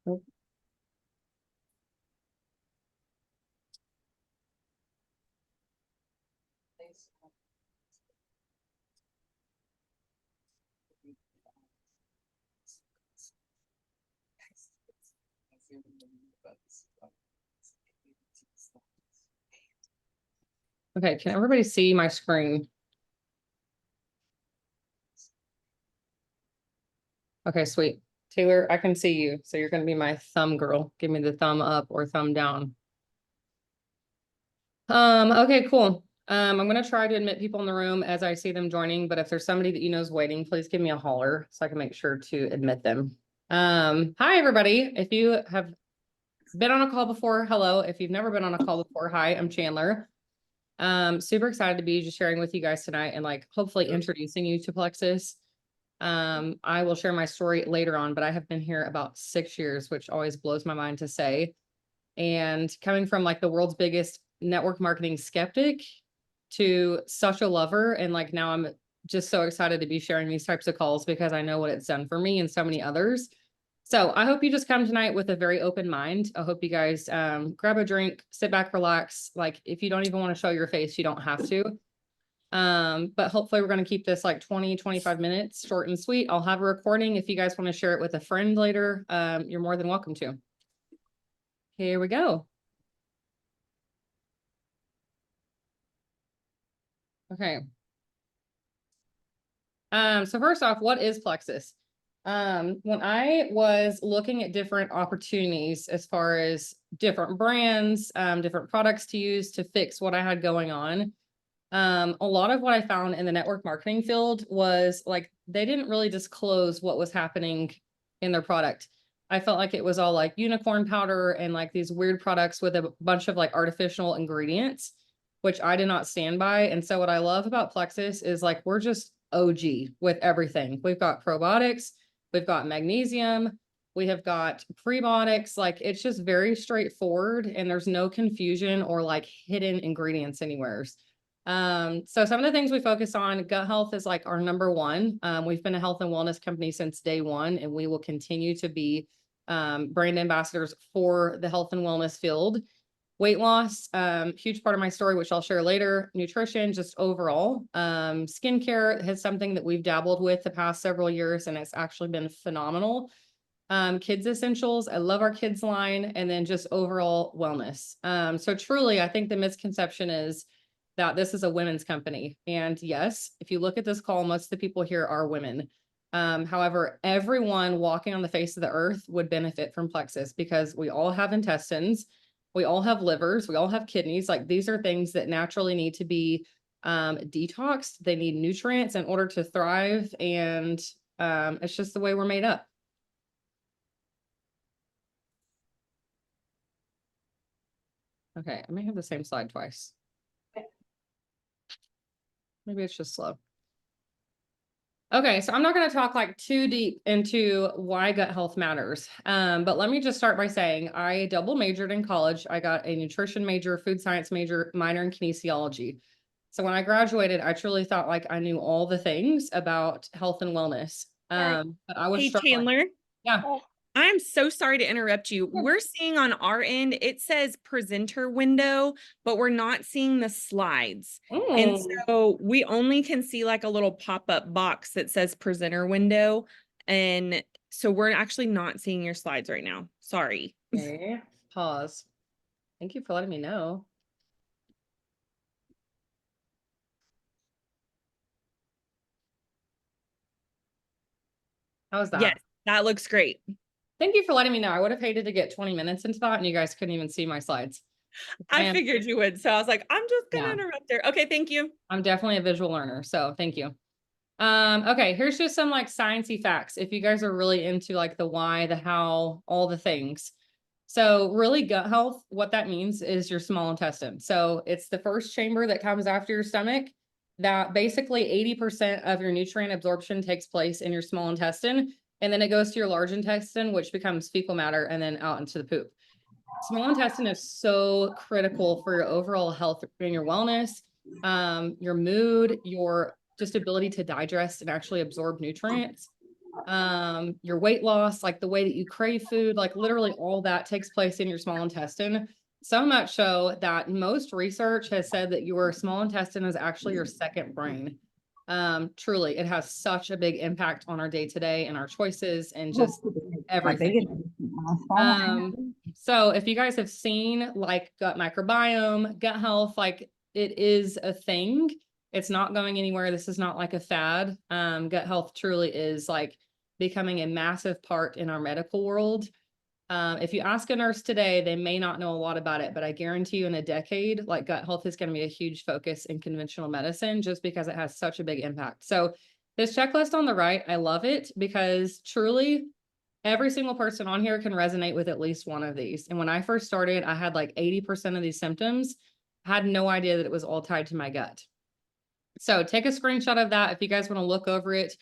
Oh. Okay, can everybody see my screen? Okay, sweet. Taylor, I can see you. So you're going to be my thumb girl. Give me the thumb up or thumb down. Okay, cool. I'm going to try to admit people in the room as I see them joining, but if there's somebody that you know is waiting, please give me a holler so I can make sure to admit them. Hi, everybody. If you have been on a call before, hello. If you've never been on a call before, hi, I'm Chandler. Super excited to be just sharing with you guys tonight and like hopefully introducing you to PLEXUS. I will share my story later on, but I have been here about 6 years, which always blows my mind to say. And coming from like the world's biggest network marketing skeptic to such a lover. And like now I'm just so excited to be sharing these types of calls because I know what it's done for me and so many others. So I hope you just come tonight with a very open mind. I hope you guys grab a drink, sit back, relax. Like if you don't even want to show your face, you don't have to. But hopefully we're going to keep this like 20, 25 minutes, short and sweet. I'll have a recording. If you guys want to share it with a friend later, you're more than welcome to. Here we go. Okay. So first off, what is PLEXUS? When I was looking at different opportunities as far as different brands, different products to use to fix what I had going on, a lot of what I found in the network marketing field was like, they didn't really disclose what was happening in their product. I felt like it was all like unicorn powder and like these weird products with a bunch of like artificial ingredients, which I did not stand by. And so what I love about PLEXUS is like, we're just OG with everything. We've got probiotics, we've got magnesium, we have got prebiotics. Like it's just very straightforward and there's no confusion or like hidden ingredients anywhere. So some of the things we focus on, gut health is like our number one. We've been a health and wellness company since day one, and we will continue to be brand ambassadors for the health and wellness field. Weight loss, huge part of my story, which I'll share later. Nutrition, just overall. Skincare is something that we've dabbled with the past several years, and it's actually been phenomenal. Kids essentials, I love our kids line, and then just overall wellness. So truly, I think the misconception is that this is a women's company. And yes, if you look at this call, most of the people here are women. However, everyone walking on the face of the earth would benefit from PLEXUS because we all have intestines, we all have livers, we all have kidneys. Like these are things that naturally need to be detoxed. They need nutrients in order to thrive. And it's just the way we're made up. Okay, I may have the same slide twice. Maybe it's just slow. Okay, so I'm not going to talk like too deep into why gut health matters. But let me just start by saying I double majored in college. I got a nutrition major, food science major, minor in kinesiology. So when I graduated, I truly thought like I knew all the things about health and wellness. But I was Chandler. Yeah. I'm so sorry to interrupt you. Yeah. We're seeing on our end, it says presenter window, but we're not seeing the slides. And so we only can see like a little pop-up box that says presenter window. And so we're actually not seeing your slides right now. Sorry. Okay. Pause. Thank you for letting me know. How's that? Yes, that looks great. Thank you for letting me know. I would have hated to get 20 minutes into that and you guys couldn't even see my slides. I figured you would. So I was like, I'm just going to interrupt there. Okay, thank you. I'm definitely a visual learner, so thank you. Okay, here's just some like sciencey facts. If you guys are really into like the why, the how, all the things. So really gut health, what that means is your small intestine. So it's the first chamber that comes after your stomach that basically 80% of your nutrient absorption takes place in your small intestine. And then it goes to your large intestine, which becomes fecal matter and then out into the poop. Small intestine is so critical for your overall health and your wellness, your mood, your just ability to digest and actually absorb nutrients. your weight loss, like the way that you crave food, like literally all that takes place in your small intestine. So much so that most research has said that your small intestine is actually your second brain. Truly, it has such a big impact on our day to day and our choices and just everything. So if you guys have seen like gut microbiome, gut health, like it is a thing. It's not going anywhere. This is not like a fad. Gut health truly is like becoming a massive part in our medical world. If you ask a nurse today, they may not know a lot about it, but I guarantee you in a decade, like gut health is going to be a huge focus in conventional medicine just because it has such a big impact. So this checklist on the right, I love it because truly every single person on here can resonate with at least one of these. And when I first started, I had like 80% of these symptoms. I had no idea that it was all tied to my gut. So take a screenshot of that if you guys want to look over it.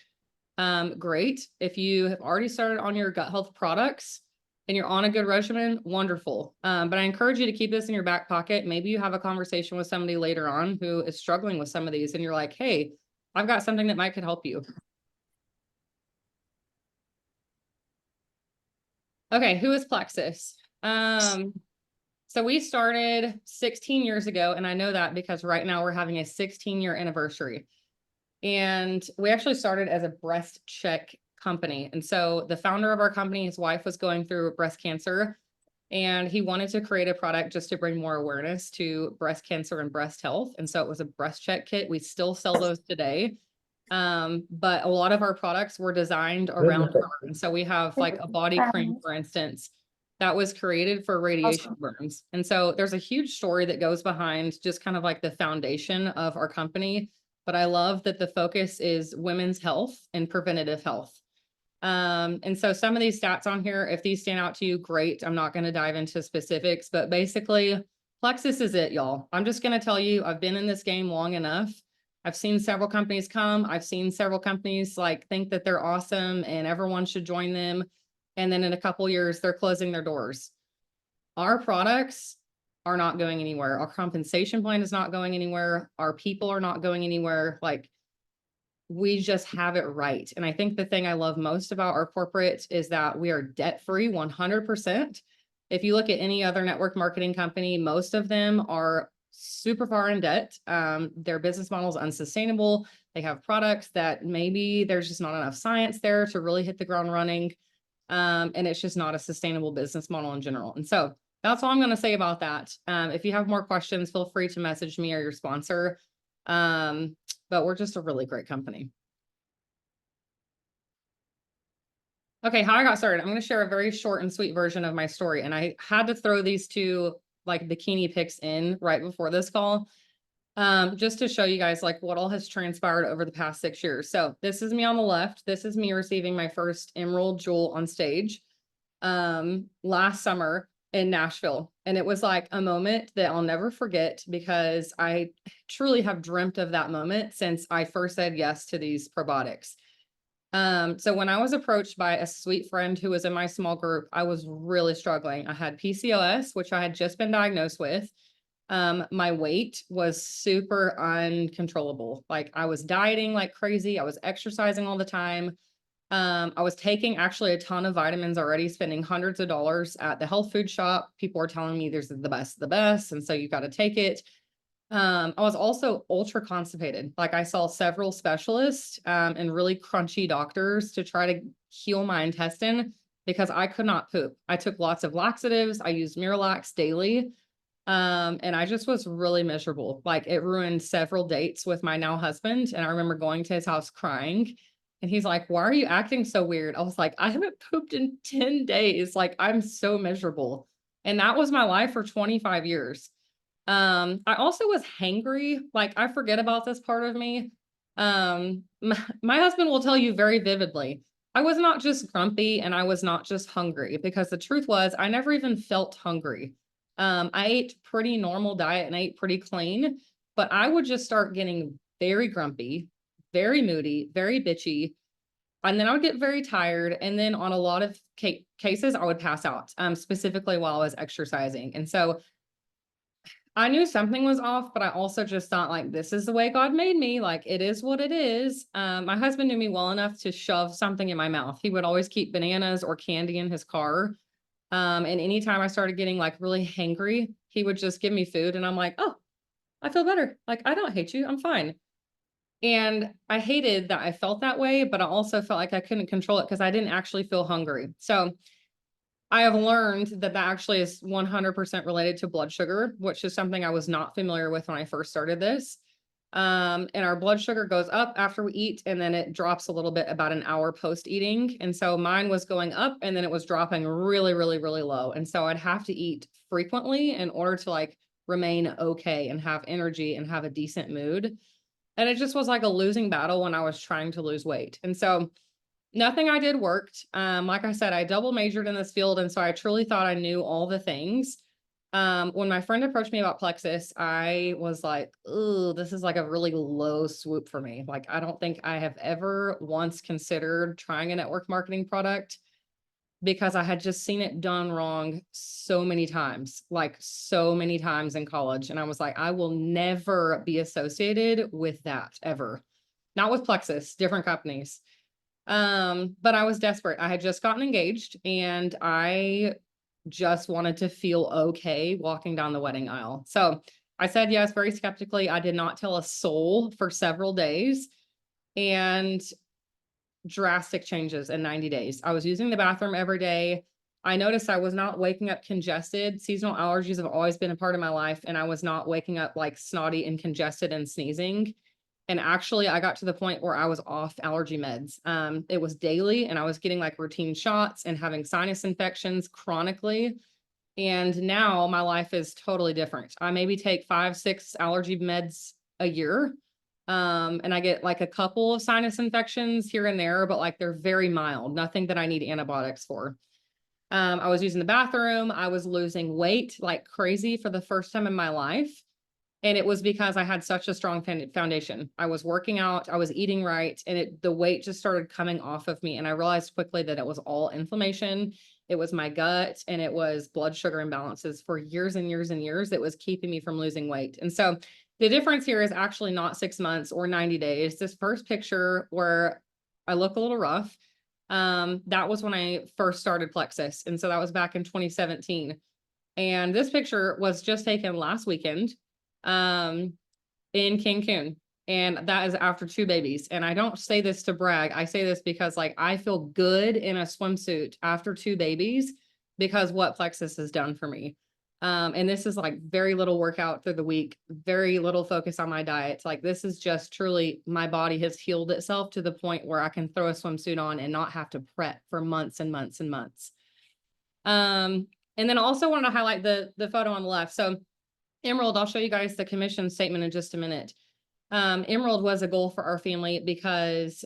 Great. If you have already started on your gut health products and you're on a good regimen, wonderful. But I encourage you to keep this in your back pocket. Maybe you have a conversation with somebody later on who is struggling with some of these and you're like, hey, I've got something that might could help you. Okay, who is PLEXUS? So we started 16 years ago, and I know that because right now we're having a 16-year anniversary. And we actually started as a breast check company. And so the founder of our company, his wife was going through breast cancer, and he wanted to create a product just to bring more awareness to breast cancer and breast health. And so it was a breast check kit. We still sell those today. But a lot of our products were designed around her. And so we have like a body cream, for instance, that was created for radiation burns. And so there's a huge story that goes behind just kind of like the foundation of our company. But I love that the focus is women's health and preventative health. And so some of these stats on here, if these stand out to you, great. I'm not going to dive into specifics, but basically PLEXUS is it, y'all. I'm just going to tell you, I've been in this game long enough. I've seen several companies come. I've seen several companies like think that they're awesome and everyone should join them. And then in a couple years, they're closing their doors. Our products are not going anywhere. Our compensation plan is not going anywhere. Our people are not going anywhere. Like we just have it right. And I think the thing I love most about our corporate is that we are debt-free 100%. If you look at any other network marketing company, most of them are super far in debt. Their business model is unsustainable. They have products that maybe there's just not enough science there to really hit the ground running. And it's just not a sustainable business model in general. And so that's all I'm going to say about that. If you have more questions, feel free to message me or your sponsor. But we're just a really great company. Okay, how I got started. I'm going to share a very short and sweet version of my story. And I had to throw these two like bikini pics in right before this call, just to show you guys like what all has transpired over the past 6 years. So this is me on the left. This is me receiving my first emerald jewel on stage last summer in Nashville. And it was like a moment that I'll never forget because I truly have dreamt of that moment since I first said yes to these probiotics. So when I was approached by a sweet friend who was in my small group, I was really struggling. I had PCOS, which I had just been diagnosed with. My weight was super uncontrollable. Like I was dieting like crazy. I was exercising all the time. I was taking actually a ton of vitamins already, spending hundreds of dollars at the health food shop. People were telling me there's the best of the best. And so you got to take it. I was also ultra constipated. Like I saw several specialists and really crunchy doctors to try to heal my intestine because I could not poop. I took lots of laxatives. I used Miralax daily. And I just was really miserable. Like it ruined several dates with my now husband. And I remember going to his house crying. And he's like, why are you acting so weird? I was like, I haven't pooped in 10 days. Like I'm so miserable. And that was my life for 25 years. I also was hangry. Like I forget about this part of me. My husband will tell you very vividly. I was not just grumpy and I was not just hungry because the truth was I never even felt hungry. I ate pretty normal diet and I ate pretty clean, but I would just start getting very grumpy, very moody, very bitchy. And then I would get very tired. And then on a lot of cases, I would pass out, specifically while I was exercising. And so I knew something was off, but I also just thought like, this is the way God made me. Like it is what it is. My husband knew me well enough to shove something in my mouth. He would always keep bananas or candy in his car. And anytime I started getting like really hangry, he would just give me food and I'm like, oh, I feel better. Like I don't hate you. I'm fine. And I hated that I felt that way, but I also felt like I couldn't control it because I didn't actually feel hungry. So I have learned that that actually is 100% related to blood sugar, which is something I was not familiar with when I first started this. And our blood sugar goes up after we eat, and then it drops a little bit about an hour post eating. And so mine was going up and then it was dropping really, really, really low. And so I'd have to eat frequently in order to like remain okay and have energy and have a decent mood. And it just was like a losing battle when I was trying to lose weight. And so nothing I did worked. Like I said, I double majored in this field. And so I truly thought I knew all the things. When my friend approached me about Plexus, I was like, oh, this is like a really low swoop for me. Like, I don't think I have ever once considered trying a network marketing product because I had just seen it done wrong so many times, like so many times in college. And I was like, I will never be associated with that ever. Not with Plexus, different companies. But I was desperate. I had just gotten engaged and I just wanted to feel okay walking down the wedding aisle. So I said yes very skeptically. I did not tell a soul for several days and drastic changes in 90 days. I was using the bathroom every day. I noticed I was not waking up congested. Seasonal allergies have always been a part of my life, and I was not waking up like snotty and congested and sneezing. And actually, I got to the point where I was off allergy meds. It was daily, and I was getting like routine shots and having sinus infections chronically. And now my life is totally different. I maybe take 5, 6 allergy meds a year. And I get like a couple of sinus infections here and there, but like they're very mild, nothing that I need antibiotics for. I was using the bathroom. I was losing weight like crazy for the first time in my life. And it was because I had such a strong foundation. I was working out, I was eating right, and the weight just started coming off of me. And I realized quickly that it was all inflammation. It was my gut and it was blood sugar imbalances for years and years and years that was keeping me from losing weight. And so the difference here is actually not 6 months or 90 days. This first picture where I look a little rough, that was when I first started Plexus. And so that was back in 2017. And this picture was just taken last weekend in Cancun. And that is after 2 babies. And I don't say this to brag. I say this because like I feel good in a swimsuit after 2 babies because what Plexus has done for me. And this is like very little workout through the week, very little focus on my diet. Like this is just truly my body has healed itself to the point where I can throw a swimsuit on and not have to prep for months and months and months. And then I also wanted to highlight the photo on the left. So Emerald, I'll show you guys the commission statement in just a minute. Emerald was a goal for our family because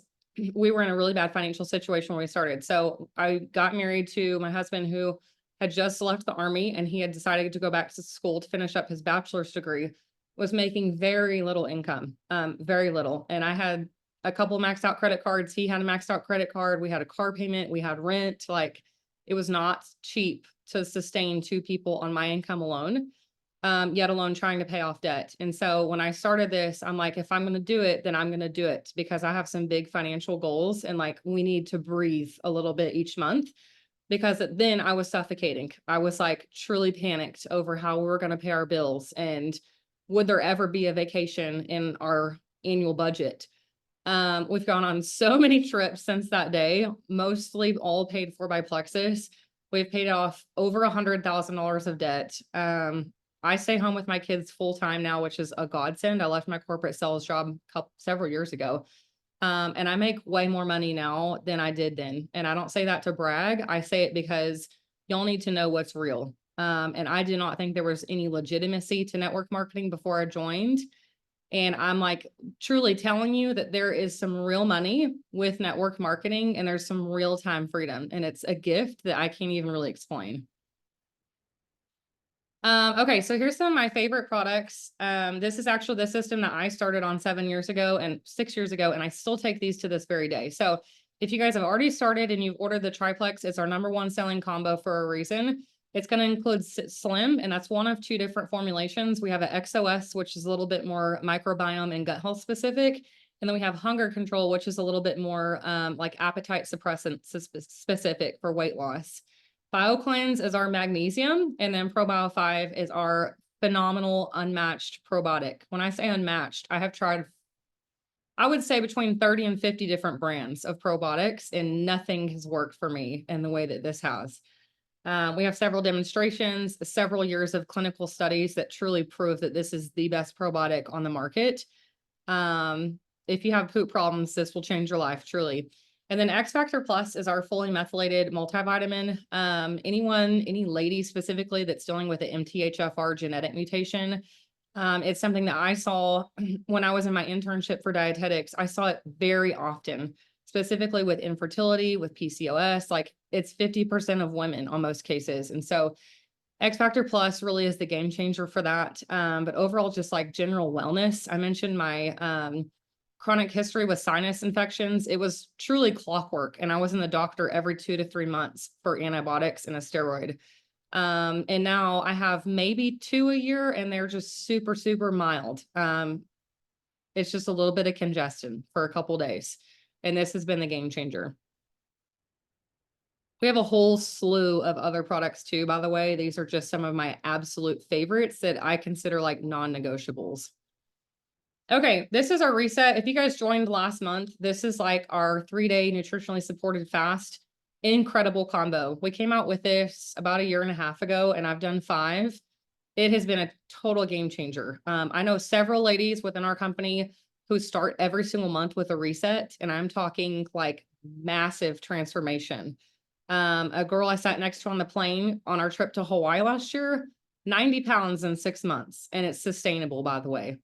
we were in a really bad financial situation when we started. So I got married to my husband who had just left the army and he had decided to go back to school to finish up his bachelor's degree, was making very little income, very little. And I had a couple maxed out credit cards. He had a maxed out credit card. We had a car payment. We had rent. Like it was not cheap to sustain 2 people on my income alone. Yet alone trying to pay off debt. And so when I started this, I'm like, if I'm going to do it, then I'm going to do it because I have some big financial goals and like we need to breathe a little bit each month because then I was suffocating. I was like truly panicked over how we were going to pay our bills and would there ever be a vacation in our annual budget. We've gone on so many trips since that day, mostly all paid for by Plexus. We've paid off over $100,000 of debt. I stay home with my kids full time now, which is a godsend. I left my corporate sales job several years ago. And I make way more money now than I did then. And I don't say that to brag. I say it because y'all need to know what's real. And I do not think there was any legitimacy to network marketing before I joined. And I'm like truly telling you that there is some real money with network marketing and there's some real time freedom. And it's a gift that I can't even really explain. Okay, so here's some of my favorite products. This is actually the system that I started on 7 years ago and 6 years ago, and I still take these to this very day. So if you guys have already started and you've ordered the triplex, it's our #1 selling combo for a reason. It's going to include Slim, and that's one of two different formulations. We have an XOS, which is a little bit more microbiome and gut health specific. And then we have Hunger Control, which is a little bit more like appetite suppressant specific for weight loss. BioCleanse is our magnesium, and then ProBio 5 is our phenomenal unmatched probiotic. When I say unmatched, I have tried, I would say between 30 and 50 different brands of probiotics, and nothing has worked for me in the way that this has. We have several demonstrations, several years of clinical studies that truly prove that this is the best probiotic on the market. If you have poop problems, this will change your life, truly. And then X Factor Plus is our fully methylated multivitamin. Any lady specifically that's dealing with an MTHFR genetic mutation, it's something that I saw when I was in my internship for dietetics. I saw it very often, specifically with infertility, with PCOS, like it's 50% of women on most cases. And so X Factor Plus really is the game changer for that. But overall, just like general wellness, I mentioned my chronic history with sinus infections. It was truly clockwork. And I was in the doctor every 2 to 3 months for antibiotics and a steroid. And now I have maybe 2 a year, and they're just super, super mild. It's just a little bit of congestion for a couple days. And this has been the game changer. We have a whole slew of other products too, by the way. These are just some of my absolute favorites that I consider like non-negotiables. Okay, this is our reset. If you guys joined last month, this is like our 3-day nutritionally supported fast. Incredible combo. We came out with this about 1.5 years ago, and I've done 5. It has been a total game changer. I know several ladies within our company who start every single month with a reset, and I'm talking like massive transformation. A girl I sat next to on the plane on our trip to Hawaii last year, 90 pounds in 6 months, and it's sustainable, by the way.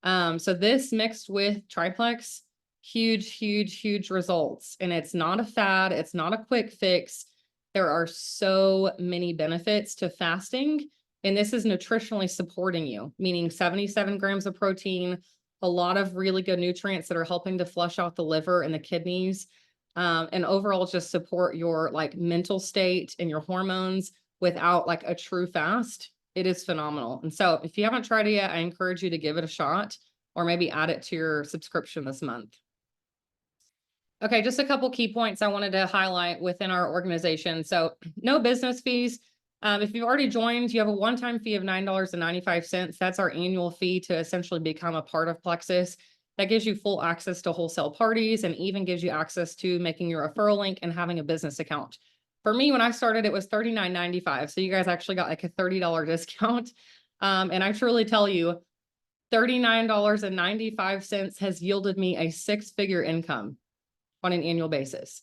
So this mixed with triplex, huge, huge, huge results. And it's not a fad. It's not a quick fix. There are so many benefits to fasting. And this is nutritionally supporting you, meaning 77 grams of protein, a lot of really good nutrients that are helping to flush out the liver and the kidneys, and overall just support your like mental state and your hormones without like a true fast. It is phenomenal. And so if you haven't tried it yet, I encourage you to give it a shot, or maybe add it to your subscription this month. Okay, just a couple key points I wanted to highlight within our organization. So no business fees. If you've already joined, you have a one-time fee of $9.95. That's our annual fee to essentially become a part of PLEXUS. That gives you full access to wholesale parties, and even gives you access to making your referral link and having a business account. For me, when I started, it was $39.95. So you guys actually got like a $30 discount. And I truly tell you, $39.95 has yielded me a 6-figure income on an annual basis.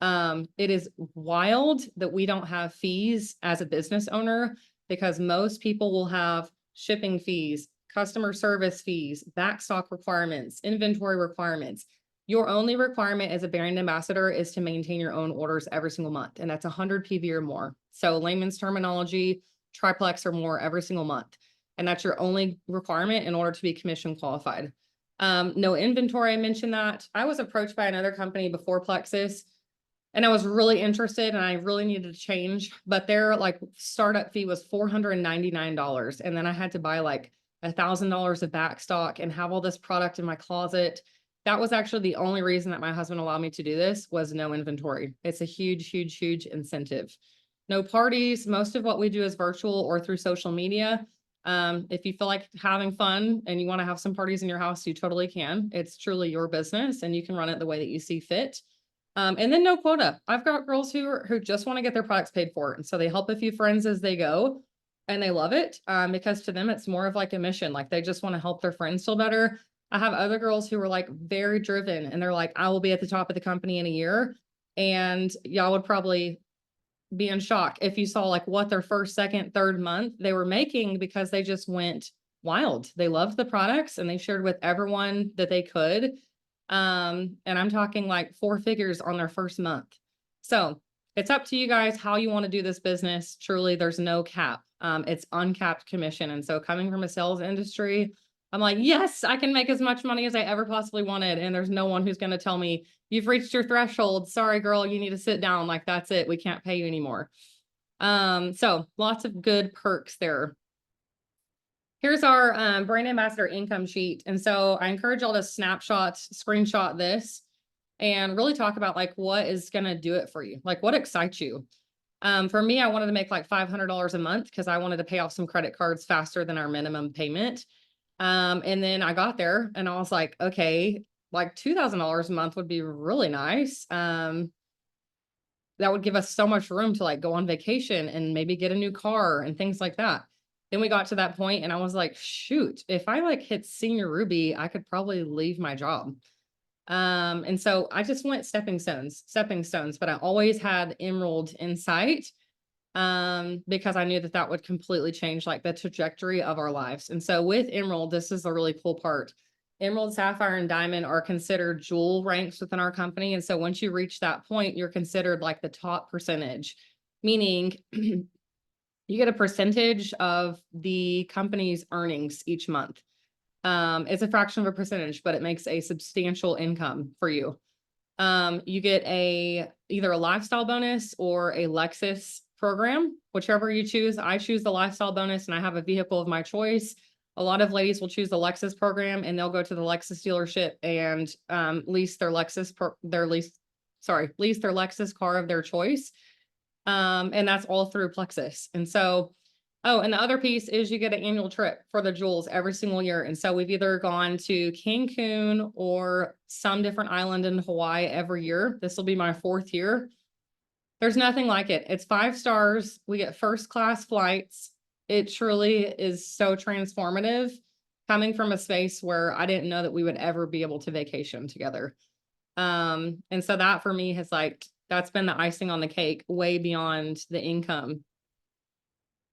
It is wild that we don't have fees as a business owner, because most people will have shipping fees, customer service fees, backstock requirements, inventory requirements. Your only requirement as a brand ambassador is to maintain your own orders every single month. And that's 100 PV or more. So layman's terminology, triplex or more every single month. And that's your only requirement in order to be commission qualified. No inventory, I mentioned that. I was approached by another company before PLEXUS, and I was really interested, and I really needed to change, but their like startup fee was $499. And then I had to buy like $1,000 of backstock and have all this product in my closet. That was actually the only reason that my husband allowed me to do this, was no inventory. It's a huge, huge, huge incentive. No parties. Most of what we do is virtual or through social media. If you feel like having fun and you want to have some parties in your house, you totally can. It's truly your business, and you can run it the way that you see fit. And then no quota. I've got girls who just want to get their products paid for. And so they help a few friends as they go, and they love it. Because to them, it's more of like a mission. Like they just want to help their friends feel better. I have other girls who are like very driven, and they're like, I will be at the top of the company in a year. And y'all would probably be in shock if you saw like what their first, second, third month they were making, because they just went wild. They loved the products, and they shared with everyone that they could. And I'm talking like 4 figures on their first month. So it's up to you guys how you want to do this business. Truly, there's no cap. It's uncapped commission. And so coming from a sales industry, I'm like, yes, I can make as much money as I ever possibly wanted. And there's no one who's going to tell me, you've reached your threshold. Sorry, girl, you need to sit down. Like, that's it. We can't pay you anymore. So lots of good perks there. Here's our brand ambassador income sheet. And so I encourage y'all to screenshot this and really talk about like what is going to do it for you. Like what excites you. For me, I wanted to make like $500 a month because I wanted to pay off some credit cards faster than our minimum payment. And then I got there and I was like, okay, like $2,000 a month would be really nice. That would give us so much room to like go on vacation and maybe get a new car and things like that. Then we got to that point and I was like, shoot, if I like hit senior Ruby, I could probably leave my job. And so I just went stepping stones, but I always had Emerald in sight, because I knew that that would completely change like the trajectory of our lives. And so with Emerald, this is the really cool part. Emerald, Sapphire, and Diamond are considered jewel ranks within our company. And so once you reach that point, you're considered like the top percentage, meaning you get a percentage of the company's earnings each month. It's a fraction of a percentage, but it makes a substantial income for you. You get either a lifestyle bonus or a Lexus program, whichever you choose. I choose the lifestyle bonus and I have a vehicle of my choice. A lot of ladies will choose the Lexus program and they'll go to the Lexus dealership and lease their Lexus car of their choice. And that's all through PLEXUS. And so, oh, and the other piece is you get an annual trip for the jewels every single year. And so we've either gone to Cancun or some different island in Hawaii every year. This will be my 4th year. There's nothing like it. It's 5 stars. We get first class flights. It truly is so transformative coming from a space where I didn't know that we would ever be able to vacation together. And so that for me has that's been the icing on the cake way beyond the income.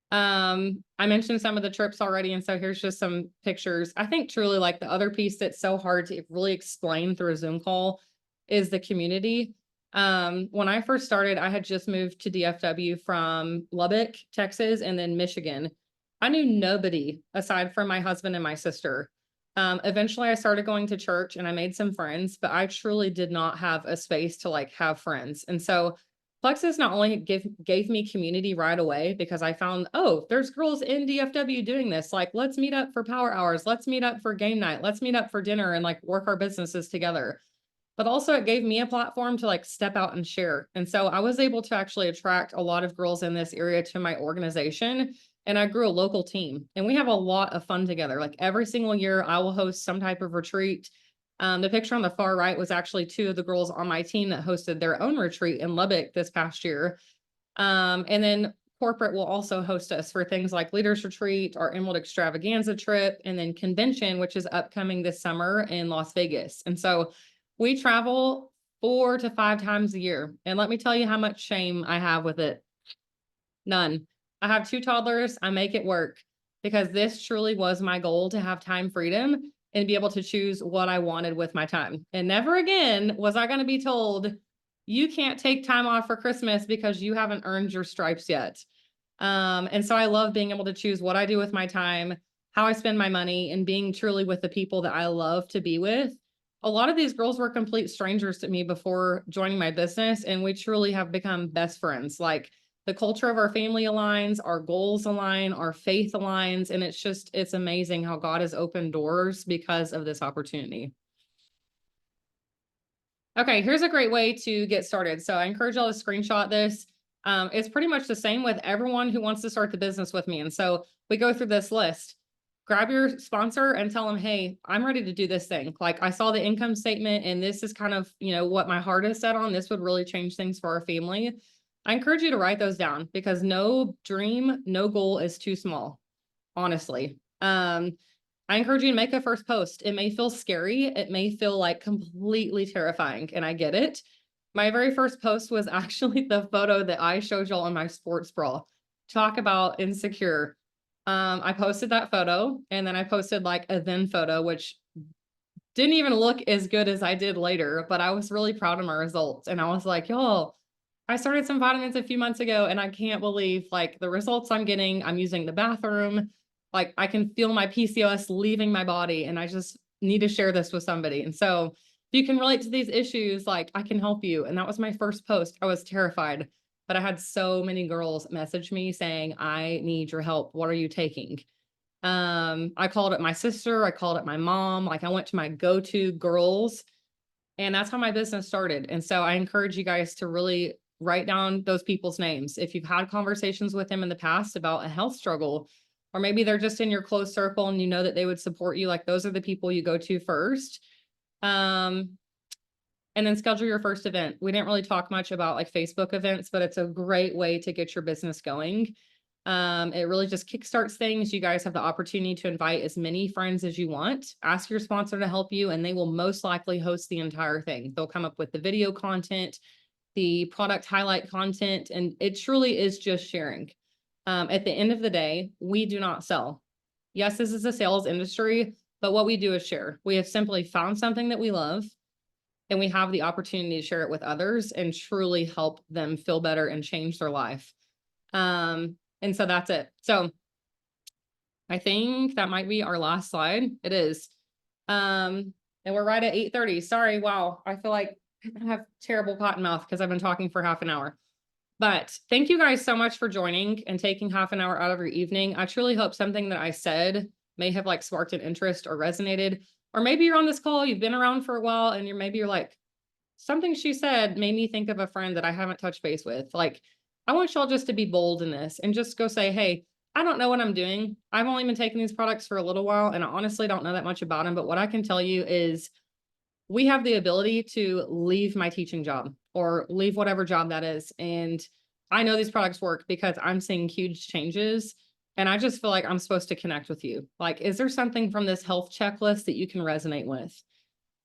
I mentioned some of the trips already. And so here's just some pictures. I think truly like the other piece that's so hard to really explain through a Zoom call is the community. When I first started, I had just moved to DFW from Lubbock, Texas, and then Michigan. I knew nobody aside from my husband and my sister. Eventually I started going to church and I made some friends, but I truly did not have a space to like have friends. And so PLEXUS not only gave me community right away because I found, oh, there's girls in DFW doing this. Like, let's meet up for power hours. Let's meet up for game night. Let's meet up for dinner and like work our businesses together. But also it gave me a platform to like step out and share. And so I was able to actually attract a lot of girls in this area to my organization. And I grew a local team and we have a lot of fun together. Like every single year I will host some type of retreat. The picture on the far right was actually 2 of the girls on my team that hosted their own retreat in Lubbock this past year. And then corporate will also host us for things like Leaders Retreat, our Emerald Extravaganza trip, and then convention, which is upcoming this summer in Las Vegas. And so we travel 4 to 5 times a year. And let me tell you how much shame I have with it. None. I have 2 toddlers. I make it work because this truly was my goal, to have time freedom and be able to choose what I wanted with my time. And never again was I going to be told, you can't take time off for Christmas because you haven't earned your stripes yet. And so I love being able to choose what I do with my time, how I spend my money, and being truly with the people that I love to be with. A lot of these girls were complete strangers to me before joining my business, and we truly have become best friends. Like the culture of our family aligns, our goals align, our faith aligns, and it's amazing how God has opened doors because of this opportunity. Okay, here's a great way to get started. So I encourage y'all to screenshot this. It's pretty much the same with everyone who wants to start the business with me. And so we go through this list. Grab your sponsor and tell them, hey, I'm ready to do this thing. Like I saw the income statement and this is kind of, what my heart is set on. This would really change things for our family. I encourage you to write those down because no dream, no goal is too small, honestly. I encourage you to make a first post. It may feel scary. It may feel like completely terrifying, and I get it. My very first post was actually the photo that I showed y'all on my sports bra. Talk about insecure. I posted that photo and then I posted like a then photo, which didn't even look as good as I did later, but I was really proud of my results. And I was like, y'all, I started some vitamins a few months ago and I can't believe like the results I'm getting. I'm using the bathroom. Like I can feel my PCOS leaving my body and I just need to share this with somebody. And so if you can relate to these issues, like I can help you. And that was my first post. I was terrified. but I had so many girls message me saying, I need your help. What are you taking? I called it my sister. I called it my mom. Like I went to my go-to girls, and that's how my business started. And so I encourage you guys to really write down those people's names. If you've had conversations with them in the past about a health struggle, or maybe they're just in your close circle and you know that they would support you, like those are the people you go to first. And then schedule your first event. We didn't really talk much about like Facebook events, but it's a great way to get your business going. It really just kickstarts things. You guys have the opportunity to invite as many friends as you want. Ask your sponsor to help you, and they will most likely host the entire thing. They'll come up with the video content, the product highlight content, and it truly is just sharing. At the end of the day, we do not sell. Yes, this is a sales industry, but what we do is share. We have simply found something that we love, and we have the opportunity to share it with others and truly help them feel better and change their life. And so that's it. So I think that might be our last slide. It is. And we're right at 8:30. Sorry. Wow. I feel like I have terrible cotton mouth because I've been talking for half an hour. But thank you guys so much for joining and taking half an hour out of your evening. I truly hope something that I said may have like sparked an interest or resonated. Or maybe you're on this call, you've been around for a while, and you're like, something she said made me think of a friend that I haven't touched base with. Like, I want y'all just to be bold in this and just go say, hey, I don't know what I'm doing. I've only been taking these products for a little while, and I honestly don't know that much about them. But what I can tell you is we have the ability to leave my teaching job or leave whatever job that is. And I know these products work because I'm seeing huge changes. And I just feel like I'm supposed to connect with you. Like, is there something from this health checklist that you can resonate with?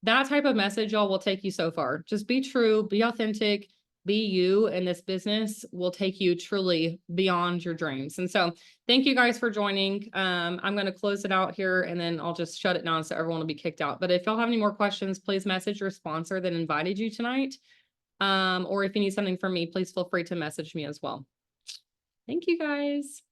That type of message, y'all, will take you so far. Just be true, be authentic, be you, and this business will take you truly beyond your dreams. And so thank you guys for joining. I'm going to close it out here, and then I'll just shut it down so everyone will be kicked out. But if y'all have any more questions, please message your sponsor that invited you tonight. Or if you need something from me, please feel free to message me as well. Thank you guys.